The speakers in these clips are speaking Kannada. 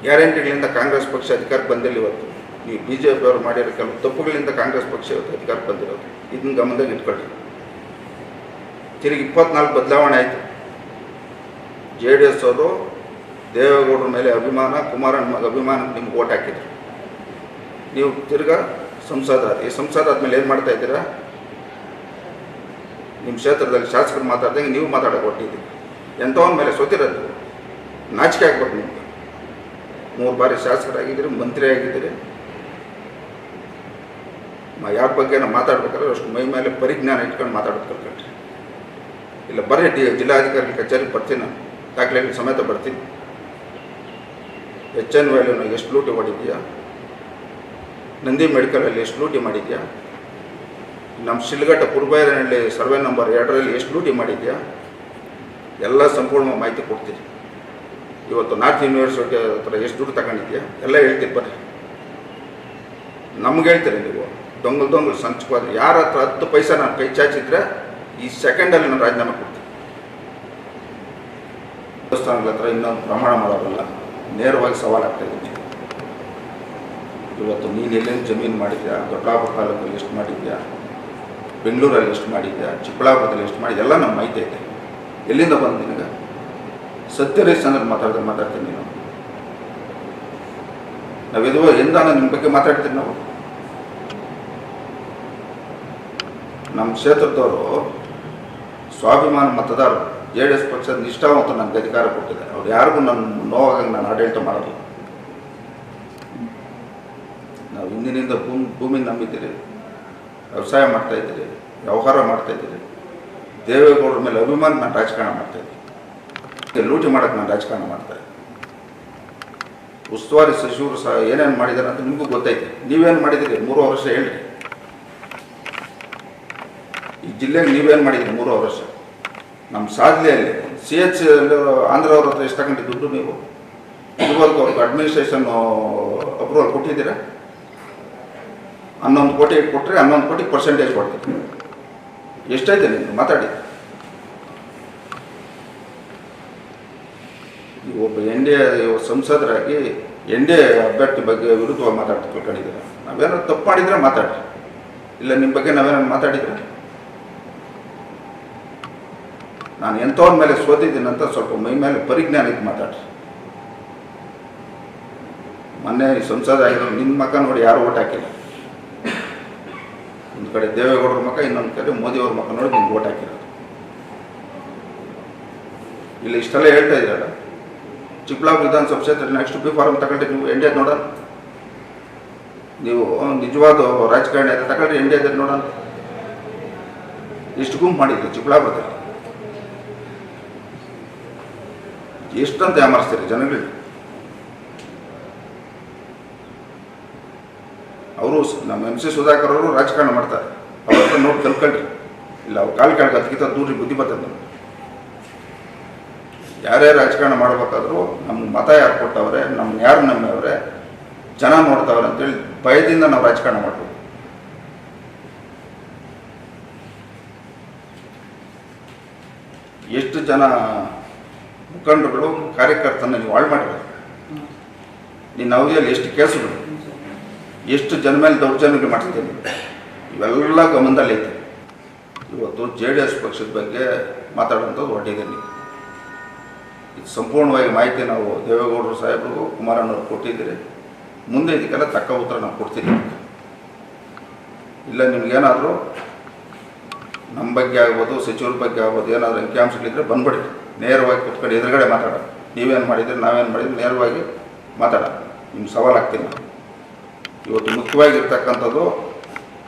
ಗ್ಯಾರಂಟಿಗಳಿಂದ ಕಾಂಗ್ರೆಸ್ ಪಕ್ಷ ಅಧಿಕಾರಕ್ಕೆ ಬಂದಿಲ್ಲ. ಇವತ್ತು ಈ ಬಿ ಜೆ ಪಿಯವರು ಮಾಡಿರೋ ಕೆಲವು ತಪ್ಪುಗಳಿಂದ ಕಾಂಗ್ರೆಸ್ ಪಕ್ಷ ಇವತ್ತು ಅಧಿಕಾರಕ್ಕೆ ಬಂದಿರೋದು. ಇದನ್ನ ಗಮನದಾಗ ಇಟ್ಕೊಳ್ಳಿ. ತಿರುಗಿ 24 ಬದಲಾವಣೆ ಆಯಿತು. JDS ಅವರು ದೇವೇಗೌಡರ ಮೇಲೆ ಅಭಿಮಾನ, ಕುಮಾರಣ್ಣ ಅಭಿಮಾನಕ್ಕೆ ನಿಮ್ಗೆ ಓಟ್ ಹಾಕಿದ್ರು. ನೀವು ತಿರ್ಗಾ ಸಂಸದ ಈ ಸಂಸದ ಆದಮೇಲೆ ಏನು ಮಾಡ್ತಾ ಇದ್ದೀರಾ? ನಿಮ್ಮ ಕ್ಷೇತ್ರದಲ್ಲಿ ಶಾಸಕರು ಮಾತಾಡ್ದಂಗೆ ನೀವು ಮಾತಾಡೋಕೆ ಹೊಟ್ಟಿದ್ದೀರಿ. ಎಂಥವನ ಮೇಲೆ ಸೋತಿರೋದು ನಾಚಿಕೆ ಆಗ್ಬೇಕು ನಿಮ್ಗೆ. 3 ಬಾರಿ ಶಾಸಕರಾಗಿದ್ದೀರಿ, ಮಂತ್ರಿ ಆಗಿದ್ದೀರಿ. ಯಾರ ಬಗ್ಗೆ ನಾವು ಮಾತಾಡ್ಬೇಕಾದ್ರೆ ಅಷ್ಟು ಮೈ ಮೇಲೆ ಪರಿಜ್ಞಾನ ಇಟ್ಕೊಂಡು ಮಾತಾಡೋದು ಕಲ್ತ್ಕೊಂಡ್ರಿ. ಇಲ್ಲ ಬರೀ ಜಿಲ್ಲಾಧಿಕಾರಿ ಕಚೇರಿಗೆ ಬರ್ತೀನಿ, ನಾನು ದಾಖಲೆಗಳ ಸಮೇತ ಬರ್ತೀನಿ. HN ವ್ಯಾಲ್ಯೂನ ಎಷ್ಟು ಲೂಟಿ ಮಾಡಿದ್ಯಾ? ನಂದಿ ಮೆಡಿಕಲಲ್ಲಿ ಎಷ್ಟು ಲೂಟಿ ಮಾಡಿದ್ಯಾ? ನಮ್ಮ ಶಿಲ್ಘಟ್ಟ ಪುರ್ಬೈರಹಳ್ಳಿ ಸರ್ವೆ ನಂಬರ್ 2ರಲ್ಲಿ ಎಷ್ಟು ಲೂಟಿ ಮಾಡಿದ್ಯಾ? ಎಲ್ಲ ಸಂಪೂರ್ಣ ಮಾಹಿತಿ ಕೊಡ್ತೀರಿ. ಇವತ್ತು ನಾರ್ತ್ ಯೂನಿವರ್ಸಿಟಿ ಹತ್ರ ಎಷ್ಟು ದುಡ್ಡು ತಗೊಂಡಿದ್ಯಾ ಎಲ್ಲ ಹೇಳ್ತೀರಿ. ಬರ್ರಿ, ನಮ್ಗೆ ಹೇಳ್ತೀರಿ ನೀವು ದೊಂಗಲು ಸಂಚವಾದ್ರೆ. ಯಾರ ಹತ್ರ 10 ಪೈಸೆ ನಾನು ಕೈ ಚಾಚಿದ್ರೆ ಈ ಸೆಕೆಂಡಲ್ಲಿ ನಾನು ರಾಜೀನಾಮೆ ಕೊಡ್ತೀನಿ. ದೇವಸ್ಥಾನಗಳ ಹತ್ರ ಇನ್ನೊಂದು ಪ್ರಮಾಣ ಮಾಡೋರಲ್ಲ, ನೇರವಾಗಿ ಸವಾಲಾಗ್ತಾಯಿದ್ದೀನಿ. ಇವತ್ತು ನೀನು ಎಲ್ಲೇನು ಜಮೀನು ಮಾಡಿದ್ಯಾ? ದೊಡ್ಡಬಳ್ಳಾಪುರ ತಾಲೂಕಲ್ಲಿ ಎಷ್ಟು ಮಾಡಿದ್ಯಾ? ಬೆಂಗಳೂರಲ್ಲಿ ಎಷ್ಟು ಮಾಡಿದ್ಯಾ? ಚಿಕ್ಕಬಳ್ಳಾಪುರದಲ್ಲಿ ಎಷ್ಟು ಮಾಡಿದ್ಯಾ? ಎಲ್ಲ ನಮ್ಮ ಮಾಹಿತಿ ಐತೆ. ಎಲ್ಲಿಂದ ಬಂದು ನಿನಗೆ ಸತ್ಯ ರೇಸ್ ಅಂದ್ರೆ ಮಾತಾಡ್ತೀನಿ ನೀನು. ನಾವಿದು ಎಂದಾನ ನಿಮ್ಮ ಬಗ್ಗೆ ಮಾತಾಡ್ತೀವಿ. ನಾವು ನಮ್ಮ ಕ್ಷೇತ್ರದವರು ಸ್ವಾಭಿಮಾನ ಮತದಾರರು, JDS ಪಕ್ಷದ ನಿಷ್ಠಾವಂತ ನನಗೆ ಅಧಿಕಾರ ಕೊಟ್ಟಿದೆ. ಅವ್ರು ಯಾರಿಗೂ ನನ್ನ ನೋವಾಗಂಗೆ ನಾನು ಆಡಳಿತ ಮಾಡೋದು. ನಾವು ಹಿಂದಿನಿಂದ ಭೂಮಿನ ನಂಬಿದ್ದೀರಿ, ವ್ಯವಸಾಯ ಮಾಡ್ತಾಯಿದ್ದೀರಿ, ವ್ಯವಹಾರ ಮಾಡ್ತಾಯಿದ್ದೀರಿ. ದೇವೇಗೌಡರ ಮೇಲೆ ಅಭಿಮಾನ ನಾನು ರಾಜಕಾರಣ ಮಾಡ್ತಾಯಿದ್ದೀನಿ. ಲೂಟಿ ಮಾಡೋಕ್ಕೆ ನಾನು ರಾಜಕಾರಣ ಮಾಡ್ತಾಯಿದ್ದೆ. ಉಸ್ತುವಾರಿ ಸಚಿವರು ಸಹ ಏನೇನು ಮಾಡಿದ್ದಾರೆ ಅಂತ ನಿಮಗೂ ಗೊತ್ತೈತೆ. ನೀವೇನು ಮಾಡಿದ್ದೀರಿ 3 ವರ್ಷ ಹೇಳ್ರಿ. ಈ ಜಿಲ್ಲೆಗೆ ನೀವೇನು ಮಾಡಿದ್ದೀರಿ 3 ವರ್ಷ? ನಮ್ಮ ಸಾಧನೆಯಲ್ಲಿ CH ಆಂಧ್ರವ್ರ ಹತ್ರ ಎಷ್ಟು ತಗೊಂಡು ದುಡ್ಡು ನೀವು ಇದುವರೆಗೂ ಅವ್ರಿಗೆ ಅಡ್ಮಿನಿಸ್ಟ್ರೇಷನ್ ಅಪ್ರೂವಲ್ ಕೊಟ್ಟಿದ್ದೀರಾ? 11 ಕೋಟಿ ಕೊಟ್ಟರೆ 11 ಕೋಟಿ ಪರ್ಸೆಂಟೇಜ್ ಕೊಡ್ತೀರಿ. ಎಷ್ಟೈತೆ ನಿಮ್ಗೆ ಮಾತಾಡಿ. ಒಬ್ಬ NDA ಸಂಸದರಾಗಿ NDA ಅಭ್ಯರ್ಥಿ ಬಗ್ಗೆ ವಿರುದ್ಧವಾಗಿ ಮಾತಾಡ್ತಾ ತಿಳ್ಕೊಂಡಿದ್ದೀರಾ? ನಾವೇನಾದ್ರು ತಪ್ಪು ಮಾಡಿದರೆ ಮಾತಾಡ್ರಿ, ಇಲ್ಲ ನಿಮ್ಮ ಬಗ್ಗೆ ನಾವೇನಾದ್ರು ಮಾತಾಡಿದ್ರೆ ನಾನು ಎಂಥವ್ರ ಮೇಲೆ ಸೋತಿದ್ದೀನಂತ ಸ್ವಲ್ಪ ಮೈ ಮೇಲೆ ಪರಿಜ್ಞಾನ ಇದ್ದು ಮಾತಾಡ್ರಿ. ಮೊನ್ನೆ ಸಂಸದ ಆಗಿರೋ ನಿಮ್ಮ ಮಕ್ಕ ನೋಡಿ ಯಾರು ಓಟ್ ಹಾಕಿಲ್ಲ. ಒಂದು ಕಡೆ ದೇವೇಗೌಡರ ಮಕ್ಕ, ಇನ್ನೊಂದು ಕಡೆ ಮೋದಿಯವ್ರ ಮಕ್ಕ ನೋಡಿ ನಿಮ್ಗೆ ಓಟ್ ಹಾಕಿರೋದು. ಇಲ್ಲಿ ಇಷ್ಟೆಲ್ಲ ಹೇಳ್ತಾ ಇದ್ದೀರಲ್ಲ, ಚಿಕ್ಕಬಳ್ಳಾಪುರ ವಿಧಾನಸಭಾ ಕ್ಷೇತ್ರ ನೆಕ್ಸ್ಟ್ B.Pharm ತಗೊಂಡ್ರೆ ನೀವು NDA ನೋಡೋಣ. ನೀವು ನಿಜವಾದ ರಾಜಕಾರಣಿ ಅಂತ ತಗೊಂಡ್ರೆ NDAದಲ್ಲಿ ನೋಡೋಣ. ಎಷ್ಟು ಗುಂಪು ಮಾಡಿದ್ರಿ ಚಿಕ್ಕಬಳ್ಳಾಪುರದಲ್ಲಿ? ಎಷ್ಟಂತ ಯಾಮರಿಸ್ತೀರಿ ಜನಗಳಿಗೆ? ಅವರು ನಮ್ಮ MC ಸುಧಾಕರ್ ಅವರು ರಾಜಕಾರಣ ಮಾಡ್ತಾರೆ. ಅವ್ರ ಹತ್ರ ನೋಡಿ ಕಲ್ತ್ಕೊಳ್ರಿ. ಇಲ್ಲ ಅವ್ರು ಕಾಲು ಕೆಳಗೆ ಅದಕ್ಕಿಂತ ದೂರ ಬುದ್ಧಿ ಬರ್ತದೆ ನಮ್ಗೆ. ಯಾರೇ ರಾಜಕಾರಣ ಮಾಡಬೇಕಾದ್ರೂ ನಮ್ಗೆ ಮತ ಯಾರು ಕೊಟ್ಟವ್ರೆ, ನಮ್ಗೆ ಯಾರು ನಮ್ಮವ್ರೆ, ಜನ ನೋಡ್ತಾವ್ರೆ ಅಂತೇಳಿ ಭಯದಿಂದ ನಾವು ರಾಜಕಾರಣ ಮಾಡ್ಬೋದು. ಎಷ್ಟು ಜನ ಮುಖಂಡರುಗಳು ಕಾರ್ಯಕರ್ತನ ನೀವು ಹಾಳು ಮಾಡಿರೋದು. ನಿನ್ನ ಅವಧಿಯಲ್ಲಿ ಎಷ್ಟು ಕೇಸುಗಳು, ಎಷ್ಟು ಜನ ಮೇಲೆ ದೌರ್ಜನ್ಯಗಳು ಮಾಡ್ತಿದ್ದೀನಿ, ಇವೆಲ್ಲ ಗಮನದಲ್ಲೈತೆ. ಇವತ್ತು JDS ಪಕ್ಷದ ಬಗ್ಗೆ ಮಾತಾಡುವಂಥದ್ದು ಹೊರಟಿದ್ದೀನಿ. ಇದು ಸಂಪೂರ್ಣವಾಗಿ ಮಾಹಿತಿ ನಾವು ದೇವೇಗೌಡರು ಸಾಹೇಬ್ರಿಗೂ ಕುಮಾರಣ್ಣವ್ರು ಕೊಟ್ಟಿದ್ದೀರಿ. ಮುಂದೆ ಇದಕ್ಕೆಲ್ಲ ತಕ್ಕ ಉತ್ತರ ನಾವು ಕೊಡ್ತಿದ್ದೀವಿ. ಇಲ್ಲ ನಿಮ್ಗೇನಾದರೂ ನಮ್ಮ ಬಗ್ಗೆ ಆಗ್ಬೋದು, ಸಚಿವರ ಬಗ್ಗೆ ಆಗ್ಬೋದು, ಏನಾದರೂ ಅಂಕಿಅಂಶಗಳಿದ್ರೆ ಬಂದ್ಬಿಡಿ, ನೇರವಾಗಿ ಕುತ್ಕೊಂಡು ಎದುರುಗಡೆ ಮಾತಾಡೋಣ. ನೀವೇನು ಮಾಡಿದ್ರಿ, ನಾವೇನು ಮಾಡಿದ್ರಿ, ನೇರವಾಗಿ ಮಾತಾಡೋಣ. ನಿಮ್ಗೆ ಸವಾಲಾಗ್ತೀನಿ ನಾನು. ಇವತ್ತು ಮುಖ್ಯವಾಗಿರ್ತಕ್ಕಂಥದ್ದು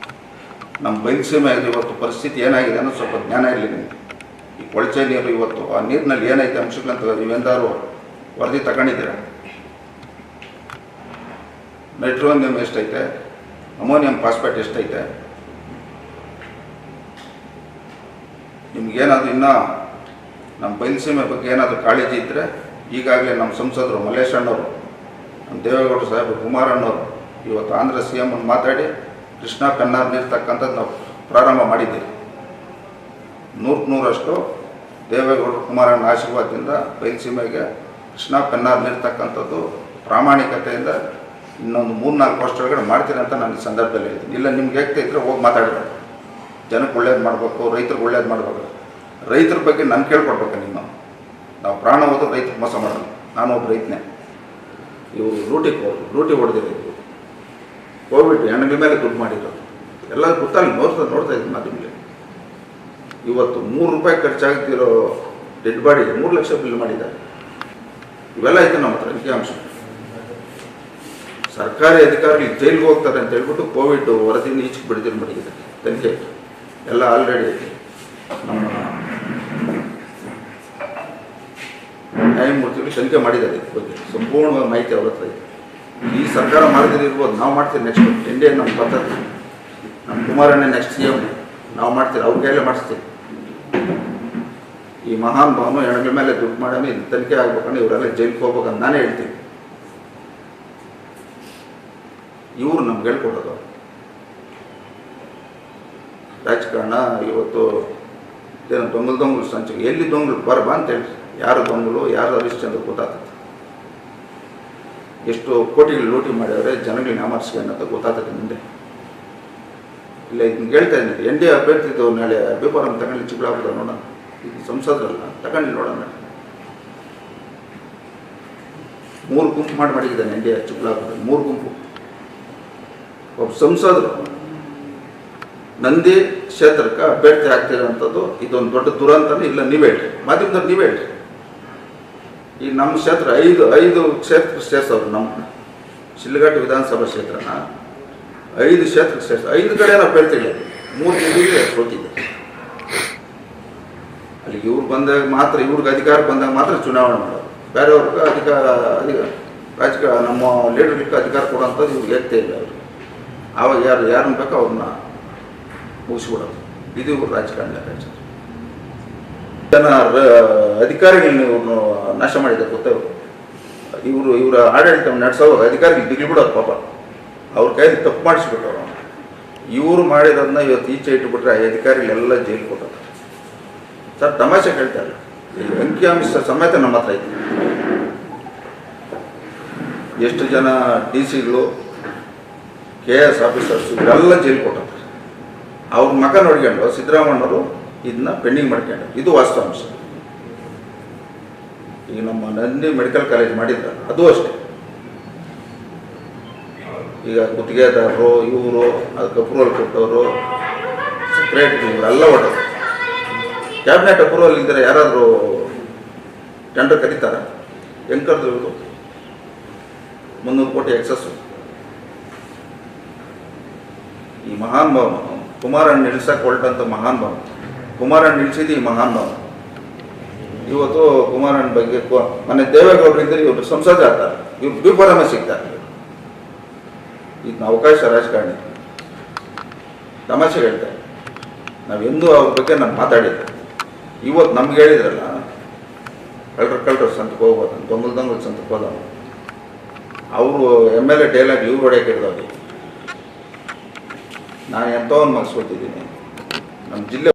ನಮ್ಮ ಬಯಲುಸೀಮೆಯಲ್ಲಿ ಇವತ್ತು ಪರಿಸ್ಥಿತಿ ಏನಾಗಿದೆ ಅನ್ನೋದು ಸ್ವಲ್ಪ ಜ್ಞಾನ ಇರಲಿ ನಿಮಗೆ. ಈ ಕೊಳಚೆ ನೀರು ಇವತ್ತು ಆ ನೀರಿನಲ್ಲಿ ಏನೈತೆ ಅಂಶಗಳಂತ ನೀವೆಂದಾರು ವರದಿ ತಗೊಂಡಿದ್ದೀರ? ನೈಟ್ರೋನಿಯಮ್ ಎಷ್ಟೈತೆ, ಅಮೋನಿಯಂ ಫಾಸ್ಫೇಟ್ ಎಷ್ಟೈತೆ? ನಿಮ್ಗೇನಾದರೂ ಇನ್ನೂ ನಮ್ಮ ಬಯಲುಸೀಮೆ ಬಗ್ಗೆ ಏನಾದರೂ ಕಾಳಜಿ ಇದ್ದರೆ ಈಗಾಗಲೇ ನಮ್ಮ ಸಂಸದರು ಮಲ್ಲೇಶ್ ಅಣ್ಣವರು, ನಮ್ಮ ದೇವೇಗೌಡ ಸಾಹೇಬರು, ಕುಮಾರಣ್ಣವರು ಇವತ್ತು ಆಂಧ್ರ CM ಮಾತಾಡಿ ಕೃಷ್ಣಾ ಪೆನ್ನಾರ್ ನೀರು ತಕ್ಕಂಥದ್ದು ನಾವು ಪ್ರಾರಂಭ ಮಾಡಿದ್ದೀವಿ. 100% ದೇವೇಗೌಡರು ಕುಮಾರಣ್ಣ ಆಶೀರ್ವಾದದಿಂದ ಬಯಲುಸೀಮೆಗೆ ಕೃಷ್ಣಾ ಪೆನ್ನಾರ್ ನೀರು ತಕ್ಕಂಥದ್ದು ಪ್ರಾಮಾಣಿಕತೆಯಿಂದ ಇನ್ನೊಂದು 3-4 ವರ್ಷ ಒಳಗಡೆ ಮಾಡ್ತೀನಿ ಅಂತ ನಾನು ಈ ಸಂದರ್ಭದಲ್ಲಿ ಹೇಳ್ತೀನಿ. ಇಲ್ಲ ನಿಮ್ಗೆ ಹೇಳ್ತಾ ಇದ್ರೆ ಹೋಗಿ ಮಾತಾಡಬೇಕು, ಜನಕ್ಕೆ ಒಳ್ಳೇದು ಮಾಡಬೇಕು, ರೈತರಿಗೆ ಒಳ್ಳೇದು ಮಾಡಬೇಕು. ರೈತರ ಬಗ್ಗೆ ನಾನು ಕೇಳ್ಕೊಡ್ಬೇಕು. ನಾವು ಪ್ರಾಣ ಹೋದ್ರೆ ರೈತರಿಗೆ ಮೋಸ ಮಾಡೋದು. ನಾನು ಒಬ್ಬ ರೈತನೇ. ಇವರು ಲೂಟಿ ಹೊಡೆದಿರೋದು, ಕೋವಿಡ್ ಹೆಣ್ಗಳ ಮೇಲೆ ದುಡ್ಡು ಮಾಡಿರೋದು ಎಲ್ಲ ಗೊತ್ತಲ್ಲ, ನೋಡ್ತಾ ಇದ್ದೀನಿ ಮಾಧ್ಯಮದಲ್ಲಿ. ಇವತ್ತು 3 ರೂಪಾಯಿ ಖರ್ಚಾಗ್ತಿರೋ ಡೆಡ್ ಬಾಡಿಗೆ 3 ಲಕ್ಷ ಬಿಲ್ ಮಾಡಿದ್ದಾರೆ. ಇವೆಲ್ಲ ಐತೆ ನಮ್ಮ ಹತ್ರ ಅಂಕಿಅಂಶ. ಸರ್ಕಾರಿ ಅಧಿಕಾರಿಗಳು ಜೈಲಿಗೆ ಹೋಗ್ತಾರೆ ಅಂತ ಹೇಳ್ಬಿಟ್ಟು ಕೋವಿಡ್ ವರದಿನ ಈಚೆಗೆ ಬಿಡುಗಡೆ ಮಾಡಿದ್ದಾರೆ. ತನಿಖೆ ಎಲ್ಲ ಆಲ್ರೆಡಿ ಐತೆ. ನಮ್ಮ ನ್ಯಾಯಮೂರ್ತಿಗಳು ತನಿಖೆ ಮಾಡಿದ್ದಾರೆ ಇದ್ರ ಬಗ್ಗೆ ಸಂಪೂರ್ಣವಾಗಿ ಮಾಹಿತಿ ಅವ್ರ ಹತ್ರ ಇದೆ. ಈ ಸರ್ಕಾರ ಮಾಡಿದಿರ್ಬೋದು, ನಾವು ಮಾಡ್ತೀವಿ. ನೆಕ್ಸ್ಟ್ ಇಂಡಿಯಾ ನಮ್ಮ ಪದ್ಧತಿ, ನಮ್ಮ ಕುಮಾರಣ್ಣ ನೆಕ್ಸ್ಟ್ CM ನಾವು ಮಾಡ್ತೀವಿ, ಅವ್ರ ಕೈಯಲ್ಲೇ ಮಾಡಿಸ್ತೀವಿ. ಈ ಮಹಾನ್ ಭಾವನು ಹೆಣ್ಗಳ ಮೇಲೆ ದುಡ್ಡು ಮಾಡೋಣ, ಇದು ತನಿಖೆ ಆಗ್ಬೇಕಂದ್ರೆ ಇವರೆಲ್ಲ ಜೈಲಿಗೆ ಹೋಗ್ಬೇಕಂತ ನಾನೇ ಹೇಳ್ತೀನಿ. ಇವರು ನಮ್ಗೆ ಹೇಳ್ಕೊಡೋದು ರಾಜಕಾರಣ. ಇವತ್ತು ಏನು ದೊಂಗಲು ಸಂಚಿಕೆ, ಎಲ್ಲಿ ದೊಂಗಲು ಬರಬಾ ಅಂತ ಹೇಳಿ, ಯಾರು ದೊಂಗಲು ಯಾರು ಹರಿಶ್ಚಂದ್ರ ಗೊತ್ತಾಗ್ತದೆ. ಎಷ್ಟು ಕೋಟಿಗಳು ಲೂಟಿ ಮಾಡಿದರೆ ಜನಗಳಿಗೆ ನಾಮರ್ಸ್ಗೆ ಅನ್ನೋದು ಗೊತ್ತಾಗ್ತದೆ ಮುಂದೆ. ಇಲ್ಲ ಇದನ್ನ ಹೇಳ್ತಾ ಇದ್ದೀನಿ, NDA ಅಭ್ಯರ್ಥಿದ್ದು ನಾಳೆ ಅಭಿಪ್ರಾಯ ತಗೊಂಡು ಚಿಕ್ಕಬಳ್ಳಾಪುರ ನೋಡೋಣ. ಇದು ಸಂಸದರಲ್ಲ, ತಗೊಂಡು ನೋಡೋಣ. 3 ಗುಂಪು ಮಾಡಿದ್ದಾನೆ NDA ಚಿಕ್ಕಬಳ್ಳಾಪುರ, 3 ಗುಂಪು. ಒಬ್ಬ ಸಂಸದರು ನಂದಿ ಕ್ಷೇತ್ರಕ್ಕೆ ಅಭ್ಯರ್ಥಿ ಆಗ್ತಿರೋಂಥದ್ದು ಇದೊಂದು ದೊಡ್ಡ ದುರಂತನೇ. ಇಲ್ಲ ನೀವೇ ಹೇಳ್ರಿ, ಮಾಧ್ಯಮದವ್ರು ನೀವೇ ಹೇಳ್ರಿ. ಈ ನಮ್ಮ ಕ್ಷೇತ್ರ 5 ಕ್ಷೇತ್ರ ಸೇರಿಸೋರು. ನಮ್ಮ ಶಿಲ್ಘಟ್ಟ ವಿಧಾನಸಭಾ ಕ್ಷೇತ್ರನ 5 ಕ್ಷೇತ್ರಕ್ಕೆ ಸೇರಿಸ, 5 ಕಡೆ ಅಭ್ಯರ್ಥಿಗಳು 3 ತಿಂಗಳಿಗೆ ಸೋತಿದೆ. ಅಲ್ಲಿ ಇವ್ರು ಬಂದಾಗ ಮಾತ್ರ, ಇವ್ರಿಗೆ ಅಧಿಕಾರ ಬಂದಾಗ ಮಾತ್ರ ಚುನಾವಣೆ ಮಾಡೋದು. ಬೇರೆಯವ್ರಿಗೆ ರಾಜಕೀಯ ನಮ್ಮ ಲೀಡರ್ಗಳಿಗೆ ಅಧಿಕಾರ ಕೊಡೋಂಥದ್ದು ಇವ್ರಿಗೆ ಎತ್ತೇ ಇಲ್ಲ. ಅವರು ಆವಾಗ ಯಾರನ್ನ ಬೇಕೋ ಅವ್ರನ್ನ ಮುಗಿಸ್ಬಿಡೋದು. ಇದು ಇವರು ರಾಜಕಾರಣ. ಜನ ಅಧಿಕಾರಿಗಳನ್ನ ಇವ್ರನ್ನ ನಾಶ ಮಾಡಿದ್ದಾರೆ ಗೊತ್ತವರು. ಇವರ ಆಡಳಿತ ನಡೆಸೋವಾಗ ಅಧಿಕಾರಿಗಳು ದಿಗಿಬಿಡೋದು ಪಾಪ. ಅವ್ರ ಕೈಯಲ್ಲಿ ತಪ್ಪು ಮಾಡಿಸ್ಬಿಟ್ಟವ್ರು. ಇವರು ಮಾಡಿರೋದನ್ನ ಇವತ್ತು ಈಚೆ ಇಟ್ಟುಬಿಟ್ರೆ ಆ ಅಧಿಕಾರಿಗಳೆಲ್ಲ ಜೈಲು ಕೊಟ್ಟರು. ಸರ್ ತಮಾಷೆ ಕೇಳ್ತಾರೆ, ಅಂಕಿಅಂಶ ಸಮೇತ ನಮ್ಮ ಹತ್ರ ಐತೆ. ಎಷ್ಟು ಜನ DC-ಗಳು KS ಆಫೀಸರ್ಸ್ ಇವರೆಲ್ಲ ಜೈಲು ಕೊಟ್ಟರು. ಅವ್ರ ಮಗ ನೋಡ್ಕೊಂಡು ಸಿದ್ದರಾಮಣ್ಣವರು ಇದನ್ನ ಪೆಂಡಿಂಗ್ ಮಾಡ್ಕೊಂಡು, ಇದು ವಾಸ್ತವಾಂಶ. ಈಗ ನಮ್ಮ ನಂದಿ ಮೆಡಿಕಲ್ ಕಾಲೇಜ್ ಮಾಡಿದ್ರ ಅದು ಅಷ್ಟೇ. ಈಗ ಗುತ್ತಿಗೆದಾರರು ಇವರು ಅದಕ್ಕೆ ಅಪ್ರೂವಲ್ ಕೊಟ್ಟವರು ಸಪ್ರೇಟ್ ಇವರೆಲ್ಲ ಹೊಟ್ಟರು. ಕ್ಯಾಬಿನೆಟ್ ಅಪ್ರೂವಲ್ ಇದ್ದರೆ ಯಾರಾದರೂ ಟೆಂಡರ್ ಕರೀತಾರೆ? ಹೆಂಗೆ ಕರೆದ್ರು ಇವರು? 300 ಕೋಟಿ ಎಕ್ಸಸ್ಸು. ಈ ಮಹಾನ್ ಭಾವನ ಕುಮಾರಣ್ಣ ನಿಲ್ಸಕ್ಕೆ ಹೊರಟಂಥ ಮಹಾನ್ ಭಾವ, ಕುಮಾರಣ್ಣ ನಿಲ್ಸಿದ್ದು ಈ ಮಹಾನ್ ಭಾವ. ಇವತ್ತು ಕುಮಾರಣ್ಣ ಬಗ್ಗೆ ಮೊನ್ನೆ ದೇವೇಗೌಡರಿಂದ ಇವರು ಸಂಸದ ಆಗ್ತಾರೆ, ಇವ್ರು ಬಿಫಾರಮ ಸಿಗ್ತಾರೆ. ಇದನ್ನ ಅವಕಾಶ ರಾಜಕಾರಣಿ ತಮಾಷೆ ಹೇಳ್ತಾರೆ. ನಾವೆಂದೂ ಅವ್ರ ಬಗ್ಗೆ ನಾನು ಮಾತಾಡಿದ್ದೆ. ಇವತ್ತು ನಮ್ಗೆ ಹೇಳಿದ್ರಲ್ಲ, ಕಳ್ರ ಸಂತಕ್ಕೆ ಹೋಗ್ಬೋದು, ದೊಂಗಲ್ ಸಂತಕ್ಕೆ ಹೋದ ಅವರು MLA ಡೈಲಾಗ್ ಇವ್ರು ಹೊಡೆಯಕ್ಕೆ ಹಿಡ್ದವ್ರಿಗೆ. ನಾನು ಎಂಥವನ್ನ ಮಗಿಸ್ಕೊತಿದ್ದೀನಿ. ನಮ್ಮ ಜಿಲ್ಲೆ